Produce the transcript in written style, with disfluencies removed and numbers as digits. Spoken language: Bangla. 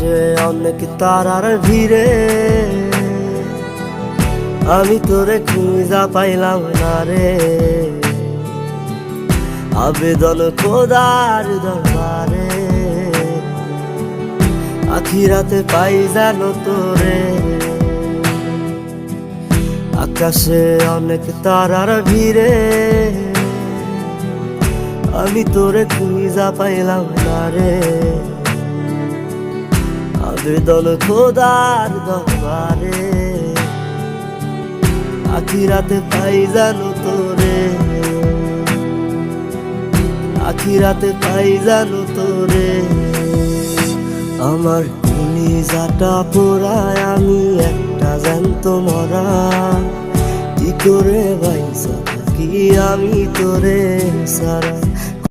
আকাশে অনেক তারার ভিড়ে আমি তোরে খুঁজা পাইলাম না রে। আবেদন খোদার দরবারে, আখিরাতে পাই জানো তোরে। আকাশে অনেক তারার ভিড়ে আমি তোরে খুঁজা পাইলাম না রে। আবেদন খোদার দরবারে, আখিরাতে পাই জানো তোরে। আখিরাতে পাই জানো তোরে। আমার কলিজাটা পোড়ায় আমি একটা জ্যান্ত মরা, কি করে বাইসা থাকি আমি তোরে সারা।